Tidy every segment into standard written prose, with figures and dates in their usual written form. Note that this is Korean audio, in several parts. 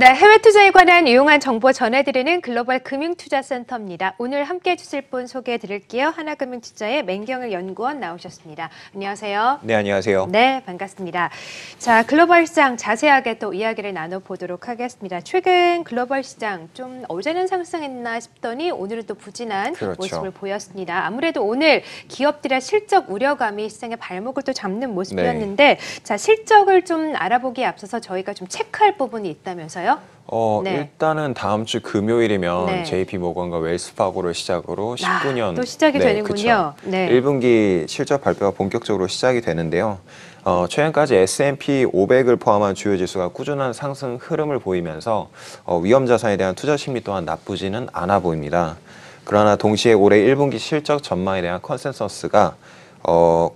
네, 해외 투자에 관한 유용한 정보 전해드리는 글로벌 금융투자센터입니다. 오늘 함께해 주실 분 소개해 드릴게요. 하나금융투자의 맹경일 연구원 나오셨습니다. 안녕하세요. 네, 안녕하세요. 네, 반갑습니다. 자, 글로벌 시장 자세하게 또 이야기를 나눠보도록 하겠습니다. 최근 글로벌 시장 좀 어제는 상승했나 싶더니 오늘은 또 부진한 모습을 보였습니다. 아무래도 오늘 기업들의 실적 우려감이 시장의 발목을 또 잡는 모습이었는데 자, 실적을 좀 알아보기에 앞서서 저희가 좀 체크할 부분이 있다면서요? 일단은 다음 주 금요일이면 JP모건과 웰스파고를 시작으로 19년 또 시작이 되는군요. 네. 1분기 실적 발표가 본격적으로 시작이 되는데요. 최근까지 S&P 500을 포함한 주요 지수가 꾸준한 상승 흐름을 보이면서 위험 자산에 대한 투자 심리 또한 나쁘지는 않아 보입니다. 그러나 동시에 올해 1분기 실적 전망에 대한 컨센서스가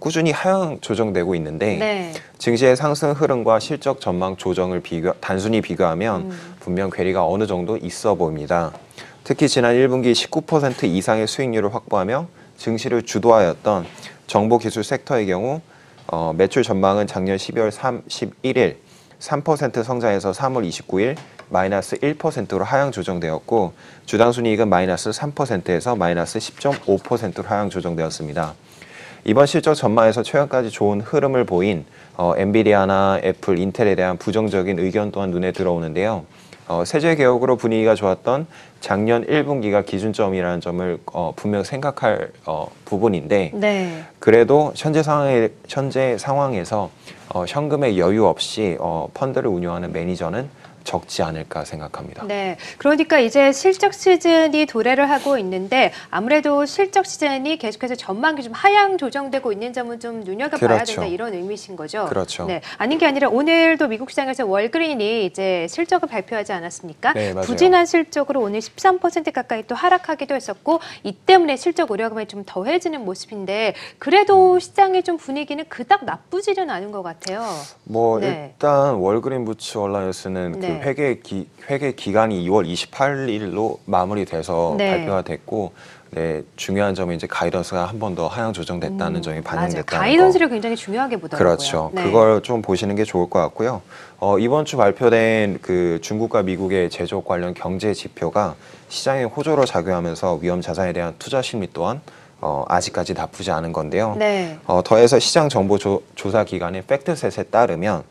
꾸준히 하향 조정되고 있는데 증시의 상승 흐름과 실적 전망 조정을 단순히 비교하면 분명 괴리가 어느 정도 있어 보입니다. 특히 지난 1분기 19% 이상의 수익률을 확보하며 증시를 주도하였던 정보기술 섹터의 경우 매출 전망은 작년 12월 31일 3% 성장해서 3월 29일 마이너스 1%로 하향 조정되었고 주당 순이익은 마이너스 3%에서 마이너스 10.5%로 하향 조정되었습니다. 이번 실적 전망에서 최근까지 좋은 흐름을 보인 엔비디아나 애플, 인텔에 대한 부정적인 의견 또한 눈에 들어오는데요. 세제 개혁으로 분위기가 좋았던 작년 1분기가 기준점이라는 점을 분명 생각할 부분인데 그래도 현재 상황에서 현금의 여유 없이 펀드를 운용하는 매니저는 적지 않을까 생각합니다. 네, 그러니까 이제 실적 시즌이 도래를 하고 있는데 아무래도 실적 시즌이 계속해서 전망이 좀 하향 조정되고 있는 점은 좀 눈여겨봐야 된다 이런 의미신 거죠? 그렇죠. 네, 아닌 게 아니라 오늘도 미국 시장에서 월그린이 이제 실적을 발표하지 않았습니까? 네, 맞아요. 부진한 실적으로 오늘 13% 가까이 또 하락하기도 했었고 이 때문에 실적 우려감이 좀 더해지는 모습인데 그래도 시장의 좀 분위기는 그닥 나쁘지는 않은 것 같아요. 일단 월그린 부츠 얼라이언스는 회계 기간이 2월 28일로 마무리돼서 발표가 됐고 중요한 점은 이제 가이던스가 한 번 더 하향 조정됐다는 점이 반영됐다는 거. 가이던스를 굉장히 중요하게 보더라고요. 그렇죠. 그걸 좀 보시는 게 좋을 것 같고요. 이번 주 발표된 그 중국과 미국의 제조업 관련 경제 지표가 시장에 호조로 작용하면서 위험 자산에 대한 투자 심리 또한 아직까지 나쁘지 않은 건데요. 더해서 시장 정보 조사 기관인 팩트셋에 따르면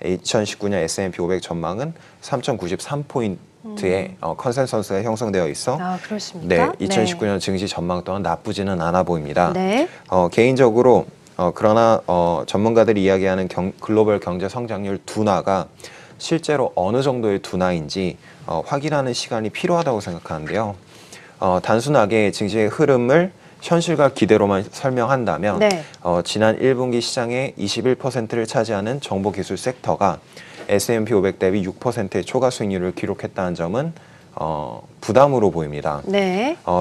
2019년 S&P 500 전망은 3,093포인트의 컨센서스가 형성되어 있어 그렇습니까? 2019년 증시 전망 또한 나쁘지는 않아 보입니다. 개인적으로 그러나 전문가들이 이야기하는 글로벌 경제 성장률 둔화가 실제로 어느 정도의 둔화인지 확인하는 시간이 필요하다고 생각하는데요. 단순하게 증시의 흐름을 현실과 기대로만 설명한다면 지난 1분기 시장의 21%를 차지하는 정보기술 섹터가 S&P 500 대비 6%의 초과 수익률을 기록했다는 점은 부담으로 보입니다.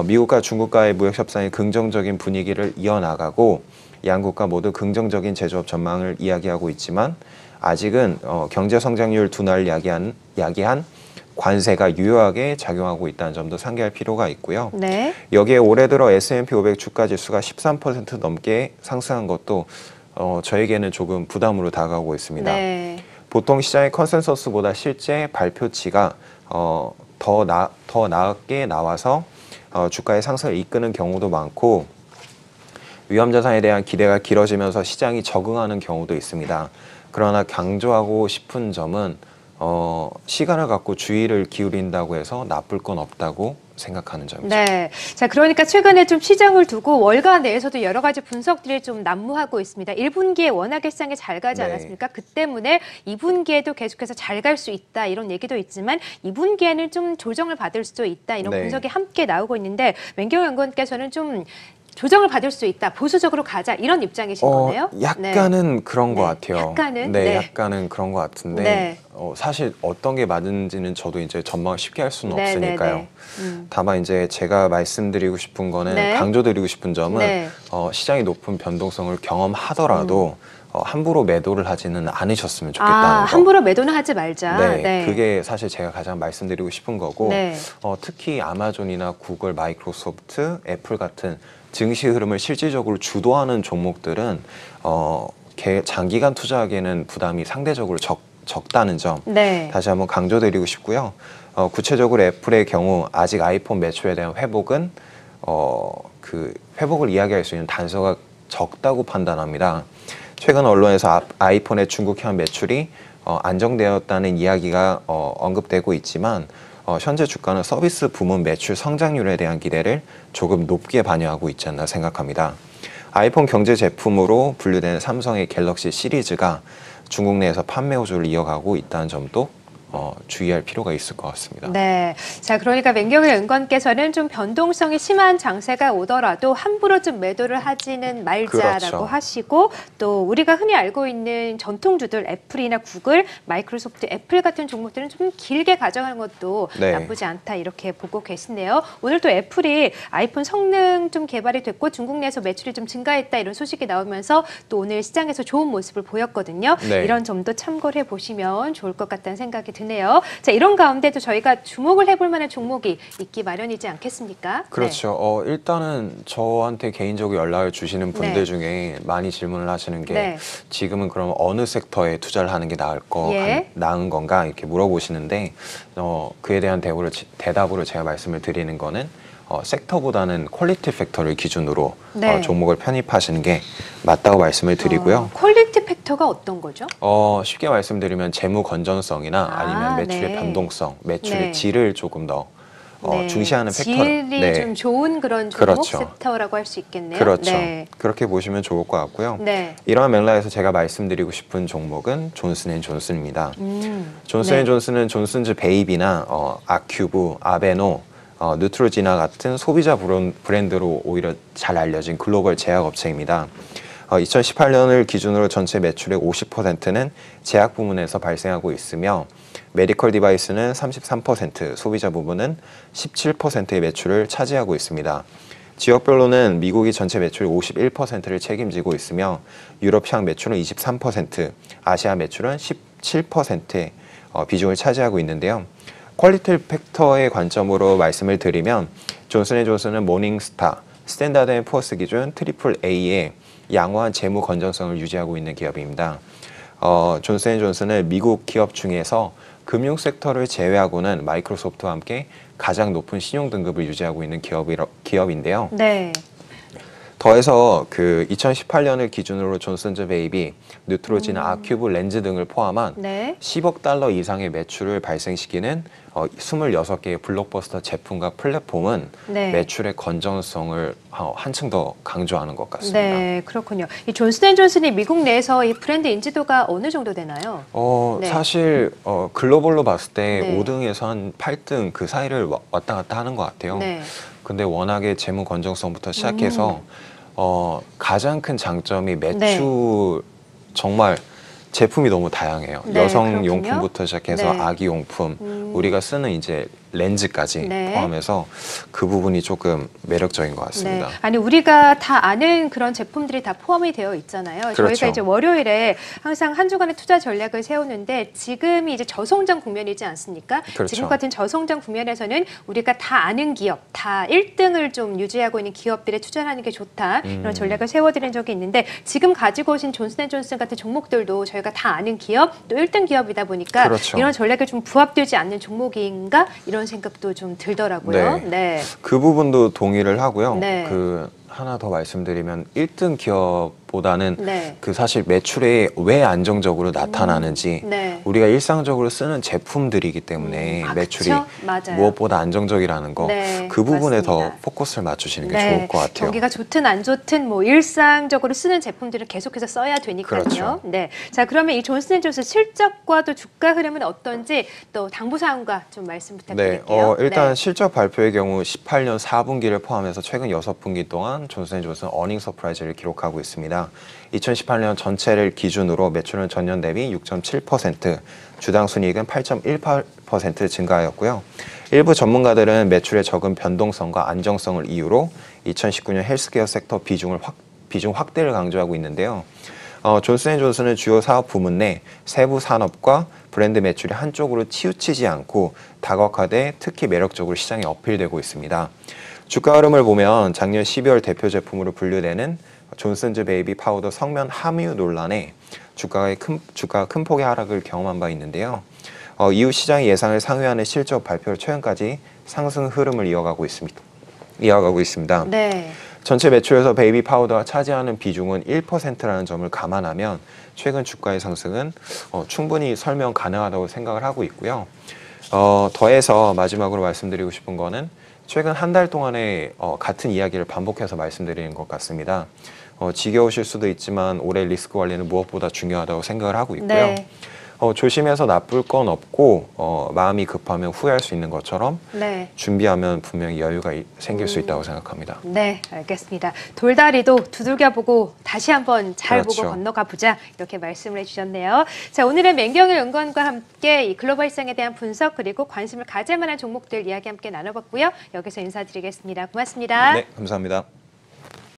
미국과 중국과의 무역 협상이 긍정적인 분위기를 이어나가고 양국과 모두 긍정적인 제조업 전망을 이야기하고 있지만 아직은 경제 성장률 둔화를 야기한 관세가 유효하게 작용하고 있다는 점도 상기할 필요가 있고요. 여기에 올해 들어 S&P 500 주가 지수가 13% 넘게 상승한 것도 저에게는 조금 부담으로 다가오고 있습니다. 보통 시장의 컨센서스보다 실제 발표치가 더 낮게 나와서 주가의 상승을 이끄는 경우도 많고 위험 자산에 대한 기대가 길어지면서 시장이 적응하는 경우도 있습니다. 그러나 강조하고 싶은 점은 시간을 갖고 주의를 기울인다고 해서 나쁠 건 없다고 생각하는 점이죠. 자, 그러니까 최근에 좀 시장을 두고 월가 내에서도 여러 가지 분석들이 좀 난무하고 있습니다. 1분기에 워낙에 시장이 잘 가지 않았습니까? 그 때문에 2분기에도 계속해서 잘 갈 수 있다 이런 얘기도 있지만 2분기에는 좀 조정을 받을 수도 있다 이런 분석이 함께 나오고 있는데 맹경 연구원께서는 좀 조정을 받을 수 있다, 보수적으로 가자 이런 입장이신 거네요? 약간은 그런 것 같아요. 약간은? 약간은 그런 것 같은데 사실 어떤 게 맞는지는 저도 이제 전망을 쉽게 할 수는 없으니까요. 다만 이제 제가 말씀드리고 싶은 거는 강조드리고 싶은 점은 시장이 높은 변동성을 경험하더라도 함부로 매도를 하지는 않으셨으면 좋겠다는 거. 함부로 매도는 하지 말자. 그게 사실 제가 가장 말씀드리고 싶은 거고 특히 아마존이나 구글, 마이크로소프트, 애플 같은 증시 흐름을 실질적으로 주도하는 종목들은 장기간 투자하기에는 부담이 상대적으로 적다는 점 네. 다시 한번 강조드리고 싶고요. 구체적으로 애플의 경우 아직 아이폰 매출에 대한 회복은 그 회복을 이야기할 수 있는 단서가 적다고 판단합니다. 최근 언론에서 아이폰의 중국형 매출이 안정되었다는 이야기가 언급되고 있지만 현재 주가는 서비스 부문 매출 성장률에 대한 기대를 조금 높게 반영하고 있지 않나 생각합니다. 아이폰 경제 제품으로 분류되는 삼성의 갤럭시 시리즈가 중국 내에서 판매 호조를 이어가고 있다는 점도 주의할 필요가 있을 것 같습니다. 네. 자, 그러니까 맹경일 은건께서는 좀 변동성이 심한 장세가 오더라도 함부로 좀 매도를 하지는 말자라고 그렇죠. 하시고 또 우리가 흔히 알고 있는 전통주들 애플이나 구글, 마이크로소프트, 애플 같은 종목들은 좀 길게 가져가는 것도 네. 나쁘지 않다 이렇게 보고 계시네요. 오늘 또 애플이 아이폰 성능 좀 개발이 됐고 중국 내에서 매출이 좀 증가했다 이런 소식이 나오면서 또 오늘 시장에서 좋은 모습을 보였거든요. 네. 이런 점도 참고를 해보시면 좋을 것 같다는 생각이 드네요. 자, 이런 가운데도 저희가 주목을 해볼 만한 종목이 있기 마련이지 않겠습니까? 그렇죠. 네. 일단은 저한테 개인적으로 연락을 주시는 분들 네. 중에 많이 질문을 하시는 게 네. 지금은 그럼 어느 섹터에 투자를 하는 게 나은 건가 이렇게 물어보시는데 그에 대한 대답으로 제가 말씀을 드리는 거는 섹터보다는 퀄리티 팩터를 기준으로 네. 종목을 편입하시는 게 맞다고 말씀을 드리고요. 퀄리티 팩터가 어떤 거죠? 쉽게 말씀드리면 재무 건전성이나 아니면 매출의 네. 변동성, 매출의 네. 질을 조금 더 네. 중시하는 팩터를 질이 좀 좋은 그런 종목 그렇죠. 섹터라고 할 수 있겠네요. 그렇죠. 네. 그렇게 보시면 좋을 것 같고요. 네. 이러한 맥락에서 제가 말씀드리고 싶은 종목은 존슨앤존슨입니다. 네. 존슨앤존슨은 존슨즈 베이비나 아큐브, 아베노, 누트로지나 같은 소비자 브랜드로 오히려 잘 알려진 글로벌 제약업체입니다. 2018년을 기준으로 전체 매출의 50%는 제약 부문에서 발생하고 있으며 메디컬 디바이스는 33%, 소비자 부문은 17%의 매출을 차지하고 있습니다. 지역별로는 미국이 전체 매출 51%를 책임지고 있으며 유럽 시장 매출은 23%, 아시아 매출은 17%의 비중을 차지하고 있는데요. 퀄리티 팩터의 관점으로 말씀을 드리면 존슨앤존슨은 모닝스타, 스탠다드 앤 푸어스 기준 트리플 A의 양호한 재무 건전성을 유지하고 있는 기업입니다. 존슨앤존슨은 미국 기업 중에서 금융 섹터를 제외하고는 마이크로소프트와 함께 가장 높은 신용 등급을 유지하고 있는 기업인데요. 네. 더해서 그 2018년을 기준으로 존슨즈 베이비, 뉴트로지나 아큐브 렌즈 등을 포함한 네. 10억 달러 이상의 매출을 발생시키는 26개의 블록버스터 제품과 플랫폼은 네. 매출의 건전성을 한층 더 강조하는 것 같습니다. 네, 그렇군요. 이 존슨앤존슨이 미국 내에서 이 브랜드 인지도가 어느 정도 되나요? 네. 사실 글로벌로 봤을 때 네. 5등에서 한 8등 그 사이를 왔다 갔다 하는 것 같아요. 네. 근데 워낙에 재무 건전성부터 시작해서 가장 큰 장점이 매출 네. 정말 제품이 너무 다양해요. 네, 여성용품부터 시작해서 네. 아기용품, 우리가 쓰는 이제 렌즈까지 네. 포함해서 그 부분이 조금 매력적인 것 같습니다. 네. 아니 우리가 다 아는 그런 제품들이 다 포함이 되어 있잖아요. 그렇죠. 저희가 이제 월요일에 항상 한 주간의 투자 전략을 세우는데 지금이 이제 저성장 국면이지 않습니까? 그렇죠. 지금 같은 저성장 국면에서는 우리가 다 아는 기업, 다 1등을 좀 유지하고 있는 기업들에 투자하는 게 좋다. 이런 전략을 세워드린 적이 있는데 지금 가지고 오신 존슨앤존슨 같은 종목들도 저희가 다 아는 기업, 또 1등 기업이다 보니까 그렇죠. 이런 전략에 좀 부합되지 않는 종목인가 이런 생각도 좀 들더라고요. 네. 네. 그 부분도 동의를 하고요. 네. 그 하나 더 말씀드리면 1등 기업보다는 네. 그 사실 매출이 왜 안정적으로 나타나는지 네. 우리가 일상적으로 쓰는 제품들이기 때문에 매출이 그쵸? 맞아요. 무엇보다 안정적이라는 거, 네, 그 부분에 맞습니다. 더 포커스를 맞추시는 게 좋을 것 같아요. 경기가 좋든 안 좋든 뭐 일상적으로 쓰는 제품들을 계속해서 써야 되니까요. 그렇죠. 네. 자, 그러면 이 존슨앤존슨 실적과 또 주가 흐름은 어떤지 또 당부 사항과 좀 말씀 네, 부탁드릴게요. 일단 네. 실적 발표의 경우 18년 4분기를 포함해서 최근 6분기 동안 존슨앤존슨 어닝 서프라이즈를 기록하고 있습니다. 2018년 전체를 기준으로 매출은 전년 대비 6.7%, 주당 순이익은 8.18% 증가하였고요. 일부 전문가들은 매출의 적은 변동성과 안정성을 이유로 2019년 헬스케어 섹터 비중 확대를 강조하고 있는데요. 존슨앤존슨은 주요 사업 부문 내 세부 산업과 브랜드 매출이 한쪽으로 치우치지 않고 다각화돼 특히 매력적으로 시장에 어필되고 있습니다. 주가 흐름을 보면 작년 12월 대표 제품으로 분류되는 존슨즈 베이비 파우더 성면 함유 논란에 주가가 큰 폭의 하락을 경험한 바 있는데요. 이후 시장의 예상을 상회하는 실적 발표를 최근까지 상승 흐름을 이어가고 있습니다. 네. 전체 매출에서 베이비 파우더가 차지하는 비중은 1%라는 점을 감안하면 최근 주가의 상승은 충분히 설명 가능하다고 생각을 하고 있고요. 더해서 마지막으로 말씀드리고 싶은 거는 최근 한 달 동안에 같은 이야기를 반복해서 말씀드리는 것 같습니다. 지겨우실 수도 있지만 올해 리스크 관리는 무엇보다 중요하다고 생각을 하고 있고요. 네. 조심해서 나쁠 건 없고 마음이 급하면 후회할 수 있는 것처럼 네. 준비하면 분명히 여유가 생길 수 있다고 생각합니다. 네, 알겠습니다. 돌다리도 두들겨보고 다시 한번 잘 그렇죠. 보고 건너가 보자 이렇게 말씀을 해주셨네요. 자, 오늘은 맹경일 연구원과 함께 이 글로벌 시장에 대한 분석 그리고 관심을 가질 만한 종목들 이야기 함께 나눠봤고요. 여기서 인사드리겠습니다. 고맙습니다. 네, 감사합니다.